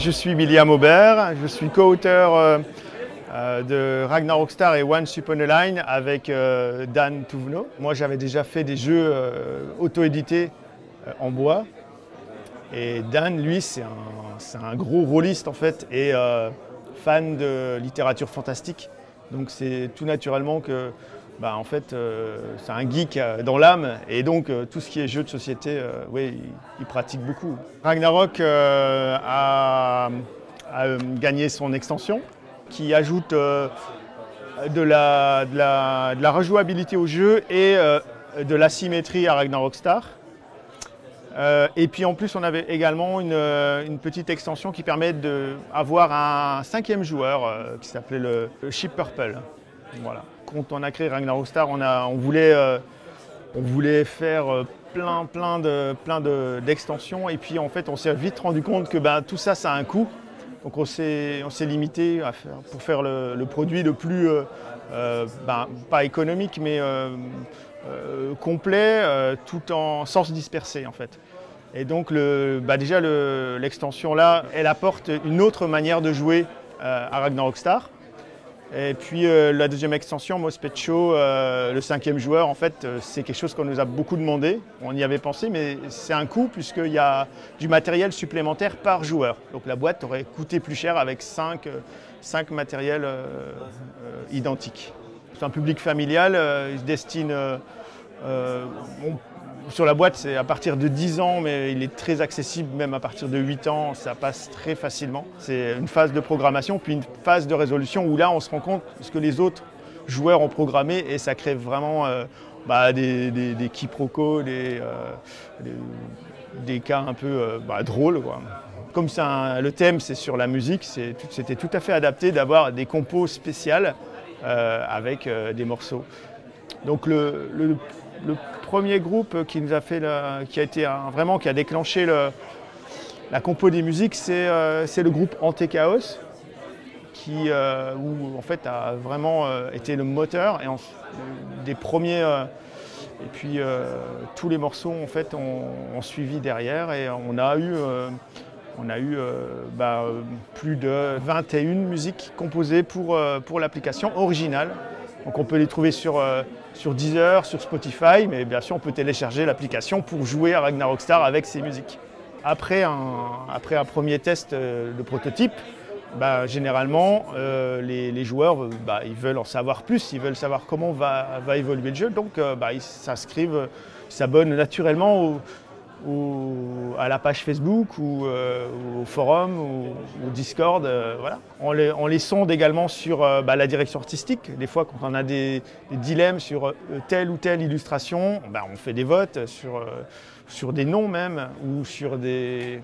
Je suis William Aubert, je suis co-auteur de Ragnarok Star et Once Upon a Line avec Dan Touvenot. Moi j'avais déjà fait des jeux auto-édités en bois et Dan lui c'est un gros rôliste en fait et fan de littérature fantastique. Donc c'est tout naturellement que en fait, c'est un geek dans l'âme et donc tout ce qui est jeu de société, oui, il pratique beaucoup. Ragnarok a gagné son extension qui ajoute de la rejouabilité au jeu et de l'asymétrie à Ragnarok Star. Et puis en plus, on avait également une petite extension qui permet d'avoir un 5e joueur qui s'appelait le Ship Purple. Voilà. Quand on a créé Ragnarok Star, on voulait faire plein d'extensions et puis en fait on s'est vite rendu compte que tout ça, ça a un coût. Donc on s'est limité pour faire le produit le plus, pas économique mais complet, tout sans se disperser en fait. Et donc déjà l'extension là, elle apporte une autre manière de jouer à Ragnarok Star. Et puis la deuxième extension, Mospecho, le 5e joueur, en fait, c'est quelque chose qu'on nous a beaucoup demandé. On y avait pensé, mais c'est un coût puisqu'il y a du matériel supplémentaire par joueur. Donc la boîte aurait coûté plus cher avec 5 matériels identiques. C'est un public familial, il se destine... sur la boîte, c'est à partir de 10 ans, mais il est très accessible, même à partir de 8 ans, ça passe très facilement. C'est une phase de programmation, puis une phase de résolution où là, on se rend compte de ce que les autres joueurs ont programmé et ça crée vraiment des quiproquos, des cas un peu drôles, quoi. Comme le thème, c'est sur la musique, c'était tout à fait adapté d'avoir des compos spéciales avec des morceaux. Donc le premier groupe qui nous a fait qui a déclenché la compo des musiques, c'est le groupe Antechaos qui où en fait a vraiment été le moteur et des premiers et puis tous les morceaux en fait ont suivi derrière et on a eu plus de 21 musiques composées pour l'application originale. Donc on peut les trouver sur Deezer, sur Spotify, mais bien sûr on peut télécharger l'application pour jouer à Ragnarok Star avec ces musiques. Après un premier test de prototype, généralement les joueurs ils veulent en savoir plus, ils veulent savoir comment va évoluer le jeu, donc ils s'inscrivent, ils s'abonnent naturellement à la page Facebook ou au forum ou au Discord. Voilà. On les sonde également sur la direction artistique. Des fois, quand on a des dilemmes sur telle ou telle illustration, on fait des votes sur des noms même ou sur les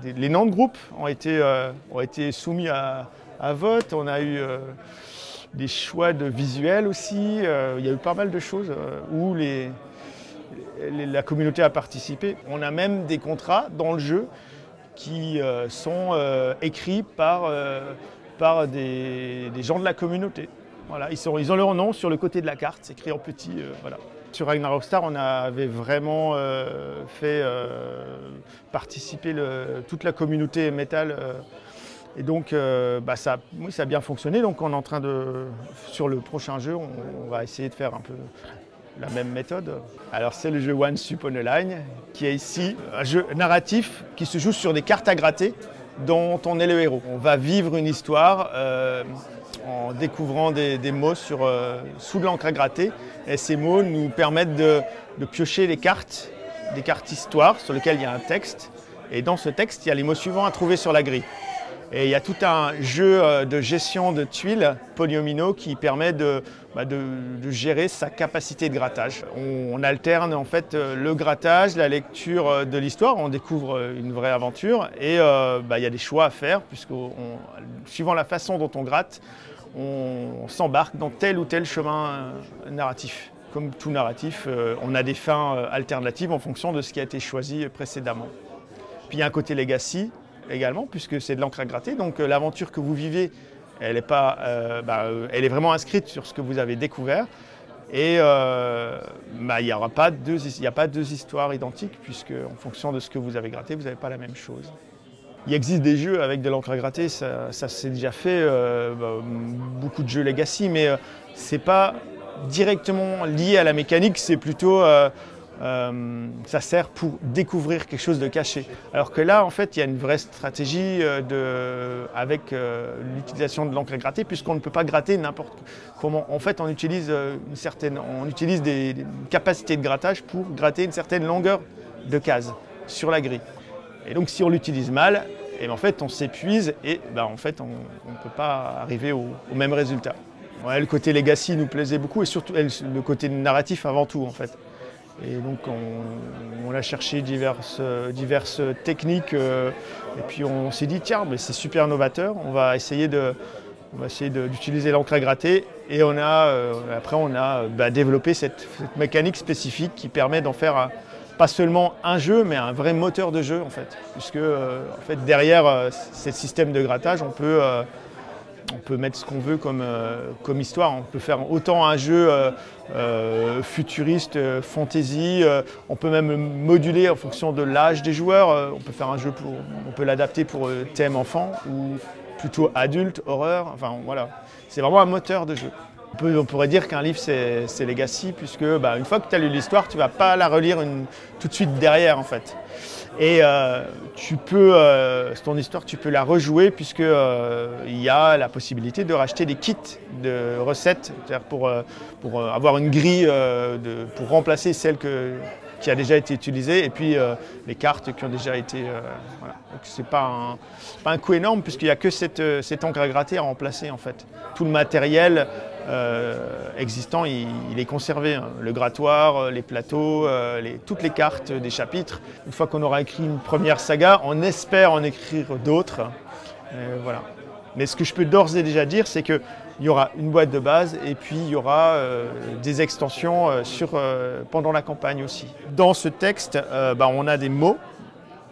noms de groupes ont été soumis à vote. On a eu des choix de visuels aussi. Il y a eu pas mal de choses où la communauté a participé. On a même des contrats dans le jeu qui sont écrits par des gens de la communauté. Voilà, ils ont leur nom sur le côté de la carte, c'est écrit en petit. Voilà. Sur Ragnarok Star, on avait vraiment fait participer toute la communauté métal. Et donc ça a bien fonctionné. Donc on est en train sur le prochain jeu, on va essayer de faire un peu la même méthode. Alors c'est le jeu Once Upon a Line, qui est ici un jeu narratif qui se joue sur des cartes à gratter dont on est le héros. On va vivre une histoire en découvrant des mots sous de l'encre à gratter. Et ces mots nous permettent de piocher des cartes histoire sur lesquelles il y a un texte. Et dans ce texte, il y a les mots suivants à trouver sur la grille. Et il y a tout un jeu de gestion de tuiles polyomino qui permet de gérer sa capacité de grattage. On alterne en fait le grattage, la lecture de l'histoire, on découvre une vraie aventure et il y a des choix à faire puisque suivant la façon dont on gratte, on s'embarque dans tel ou tel chemin narratif. Comme tout narratif, on a des fins alternatives en fonction de ce qui a été choisi précédemment. Puis il y a un côté legacy également, puisque c'est de l'encre à gratter. Donc l'aventure que vous vivez, elle est vraiment inscrite sur ce que vous avez découvert. Et il n'y a pas deux histoires identiques, puisque en fonction de ce que vous avez gratté, vous n'avez pas la même chose. Il existe des jeux avec de l'encre à gratter, ça s'est déjà fait, beaucoup de jeux Legacy, mais c'est pas directement lié à la mécanique, c'est plutôt ça sert pour découvrir quelque chose de caché. Alors que là, en fait, il y a une vraie stratégie avec l'utilisation de l'encre à gratter, puisqu'on ne peut pas gratter n'importe comment. En fait, on utilise des capacités de grattage pour gratter une certaine longueur de case sur la grille. Et donc, si on l'utilise mal, et en fait, on s'épuise et en fait, on ne peut pas arriver au même résultat. Ouais, le côté legacy nous plaisait beaucoup et surtout le côté narratif avant tout, en fait. Et donc, on a cherché diverses techniques et puis on s'est dit, tiens, mais c'est super novateur, on va essayer d'utiliser l'encre à gratter et après, on a développé cette mécanique spécifique qui permet d'en faire pas seulement un jeu, mais un vrai moteur de jeu en fait. Puisque en fait, derrière ce système de grattage, on peut mettre ce qu'on veut comme histoire. On peut faire autant un jeu futuriste, fantasy, on peut même moduler en fonction de l'âge des joueurs. On peut faire un jeu on peut l'adapter pour thème enfant ou plutôt adulte, horreur. Enfin voilà, c'est vraiment un moteur de jeu. On pourrait dire qu'un livre c'est Legacy puisque une fois que tu as lu l'histoire, tu ne vas pas la relire tout de suite derrière en fait. Et ton histoire, tu peux la rejouer puisque il y a la possibilité de racheter des kits de recettes, c'est-à-dire pour avoir une grille pour remplacer celle qui a déjà été utilisée et puis les cartes qui ont déjà été. Voilà. Donc c'est pas un coût énorme puisqu'il n'y a que cette encre à gratter à remplacer en fait. Tout le matériel existant, il est conservé. Hein. Le grattoir, les plateaux, toutes les cartes des chapitres. Une fois qu'on aura écrit une première saga, on espère en écrire d'autres. Voilà. Mais ce que je peux d'ores et déjà dire, c'est qu'il y aura une boîte de base et puis il y aura des extensions pendant la campagne aussi. Dans ce texte, on a des mots.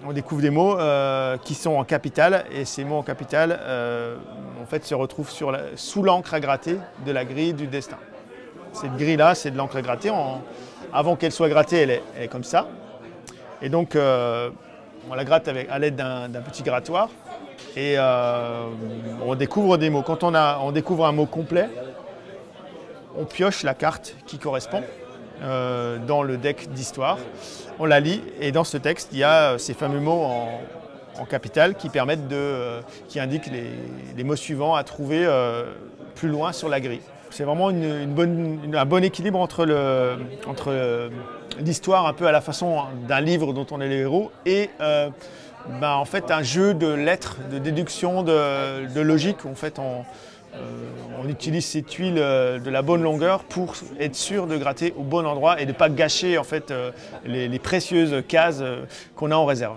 On découvre des mots qui sont en capitale et ces mots en capitale en fait, se retrouvent sous l'encre à gratter de la grille du destin. Cette grille-là, c'est de l'encre à gratter. Avant qu'elle soit grattée, elle est comme ça. Et donc, on la gratte à l'aide d'un petit grattoir et on découvre des mots. Quand on découvre un mot complet, on pioche la carte qui correspond dans le deck d'histoire. On la lit et dans ce texte, il y a ces fameux mots en capitale qui indiquent les mots suivants à trouver plus loin sur la grille. C'est vraiment un bon équilibre entre l'histoire un peu à la façon d'un livre dont on est les héros et en fait un jeu de lettres, de déduction, de logique. En fait, on utilise ces tuiles de la bonne longueur pour être sûr de gratter au bon endroit et de ne pas gâcher en fait, les précieuses cases qu'on a en réserve.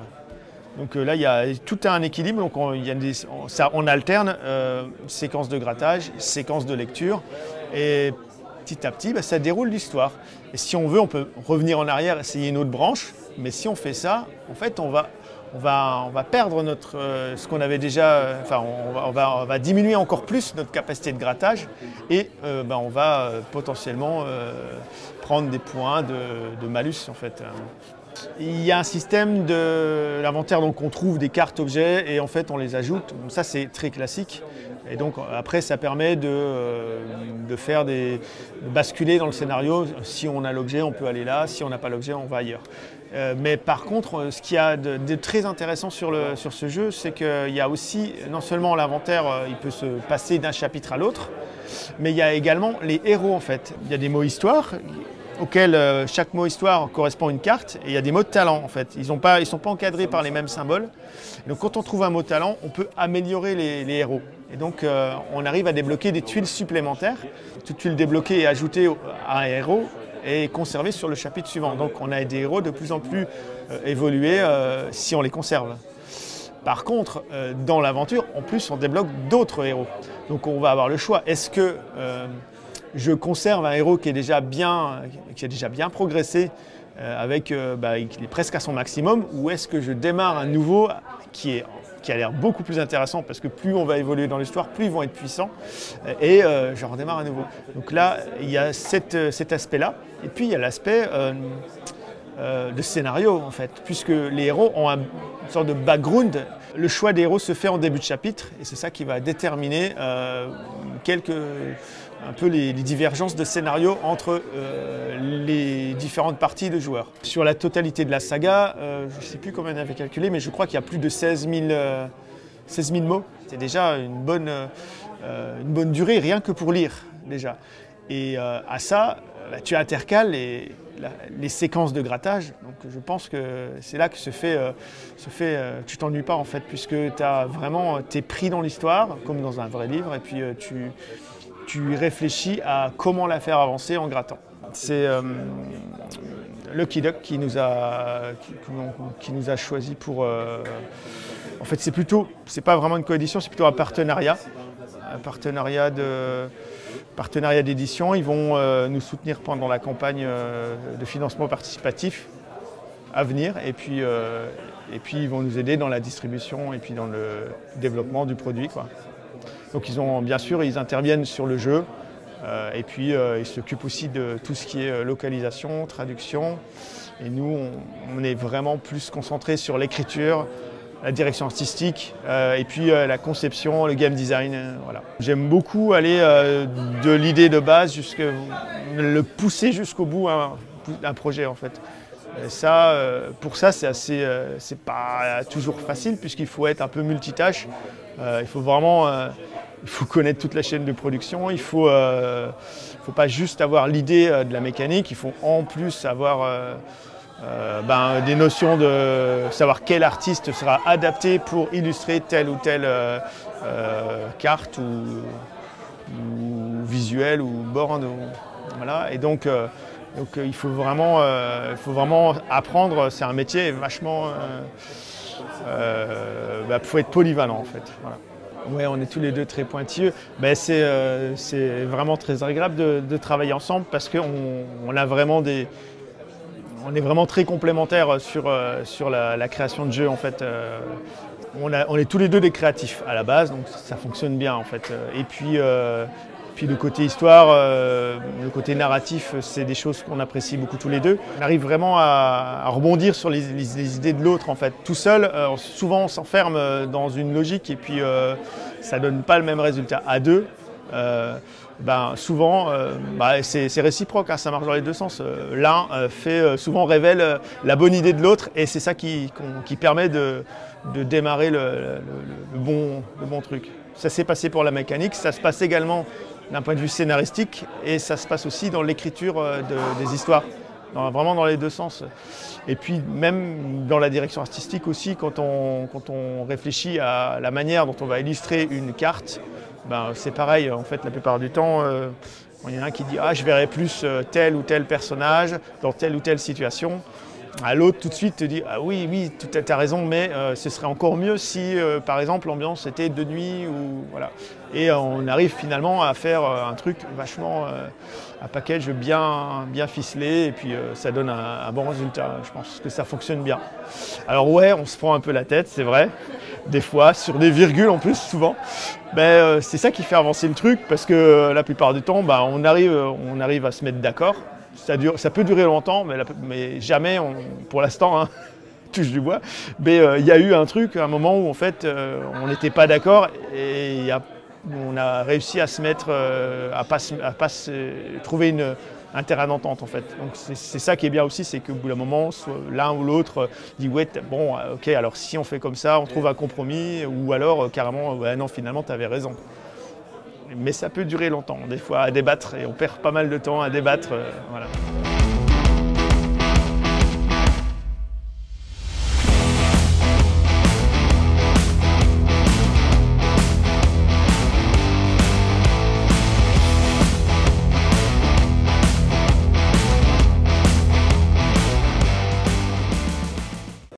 Donc là, il y a tout un équilibre, donc on alterne séquences de grattage, séquences de lecture et petit à petit, ça déroule l'histoire. Et si on veut, on peut revenir en arrière, essayer une autre branche, mais si on fait ça, en fait, on va perdre ce qu'on avait déjà, on va diminuer encore plus notre capacité de grattage et on va potentiellement prendre des points de malus en fait. Il y a un système de l'inventaire, donc on trouve des cartes objets et en fait on les ajoute. Donc ça c'est très classique. Et donc après ça permet de basculer dans le scénario. Si on a l'objet, on peut aller là. Si on n'a pas l'objet, on va ailleurs. Mais par contre, ce qu'il y a de très intéressant sur ce jeu, c'est qu'il y a aussi, non seulement l'inventaire, il peut se passer d'un chapitre à l'autre, mais il y a également les héros en fait. Il y a des mots histoire auxquels chaque mot histoire correspond à une carte et il y a des mots de talent en fait. Ils sont pas encadrés par les mêmes symboles. Donc quand on trouve un mot talent, on peut améliorer les héros. Et donc on arrive à débloquer des tuiles supplémentaires. Toute tuile débloquée et ajoutée à un héros est conservée sur le chapitre suivant. Donc on a des héros de plus en plus évolués si on les conserve. Par contre, dans l'aventure, en plus, on débloque d'autres héros. Donc on va avoir le choix. Est-ce que je conserve un héros qui a déjà bien progressé, il est presque à son maximum, ou est-ce que je démarre un nouveau qui a l'air beaucoup plus intéressant parce que plus on va évoluer dans l'histoire, plus ils vont être puissants et je redémarre à nouveau. Donc là, il y a cet aspect-là et puis il y a l'aspect de scénario en fait, puisque les héros ont une sorte de background. Le choix des héros se fait en début de chapitre et c'est ça qui va déterminer un peu les divergences de scénario entre les différentes parties de joueurs. Sur la totalité de la saga, je ne sais plus combien on avait calculé, mais je crois qu'il y a plus de 16 000 mots. C'est déjà une bonne durée, rien que pour lire déjà. Et à ça, tu intercales les séquences de grattage. Donc je pense que c'est là que tu t'ennuies pas en fait, puisque t'es pris dans l'histoire, comme dans un vrai livre, et puis tu réfléchis à comment la faire avancer en grattant. C'est Lucky Duck qui nous a choisi pour... en fait, c'est pas vraiment une coédition, c'est plutôt un partenariat d'édition. Ils vont nous soutenir pendant la campagne de financement participatif à venir, et puis ils vont nous aider dans la distribution et puis dans le développement du produit, quoi. Donc bien sûr, ils interviennent sur le jeu, et puis ils s'occupent aussi de tout ce qui est localisation, traduction. Et nous, on est vraiment plus concentrés sur l'écriture, la direction artistique, et puis la conception, le game design. Voilà. J'aime beaucoup aller de l'idée de base le pousser jusqu'au bout d'un projet en fait. Et ça, pour ça, c'est pas toujours facile puisqu'il faut être un peu multitâche. Il faut vraiment connaître toute la chaîne de production. Il faut pas juste avoir l'idée de la mécanique. Il faut en plus avoir des notions de savoir quel artiste sera adapté pour illustrer telle ou telle carte ou visuel ou board. Voilà. Et donc il faut vraiment apprendre. C'est un métier vachement... faut être polyvalent en fait. Voilà. Ouais, on est tous les deux très pointilleux. C'est vraiment très agréable de travailler ensemble parce qu'on a vraiment on est vraiment très complémentaires sur la création de jeux en fait. On est tous les deux des créatifs à la base, donc ça fonctionne bien en fait. Et puis le côté histoire, le côté narratif, c'est des choses qu'on apprécie beaucoup tous les deux. On arrive vraiment à rebondir sur les idées de l'autre en fait. Tout seul, souvent on s'enferme dans une logique et puis ça donne pas le même résultat. À deux, souvent c'est réciproque, hein, ça marche dans les deux sens. L'un souvent révèle la bonne idée de l'autre et c'est ça qui permet de démarrer le bon truc. Ça s'est passé pour la mécanique, ça se passe également d'un point de vue scénaristique et ça se passe aussi dans l'écriture des histoires, vraiment dans les deux sens. Et puis même dans la direction artistique aussi, quand on réfléchit à la manière dont on va illustrer une carte, c'est pareil, en fait la plupart du temps, il y en a un qui dit « Ah, je verrais plus tel ou tel personnage dans telle ou telle situation ». À l'autre tout de suite te dit « Ah oui, tu as raison, mais ce serait encore mieux si, par exemple, l'ambiance était de nuit. » ou voilà. Et on arrive finalement à faire un truc vachement, un package bien ficelé, et puis ça donne un bon résultat. Je pense que ça fonctionne bien. Alors ouais, on se prend un peu la tête, c'est vrai, des fois, sur des virgules en plus, souvent. C'est ça qui fait avancer le truc, parce que la plupart du temps, on arrive à se mettre d'accord. Ça peut durer longtemps, mais jamais, pour l'instant, hein, touche du bois. Mais il y a eu un moment où en fait, on n'était pas d'accord et on a réussi à se mettre, à pas trouver un terrain d'entente en fait. Donc c'est ça qui est bien aussi, c'est qu'au bout d'un moment, l'un ou l'autre dit ouais, bon, ok, alors si on fait comme ça, on trouve un compromis, ou alors carrément, ouais, non, finalement, tu avais raison. Mais ça peut durer longtemps, des fois, à débattre, et on perd pas mal de temps à débattre. Voilà.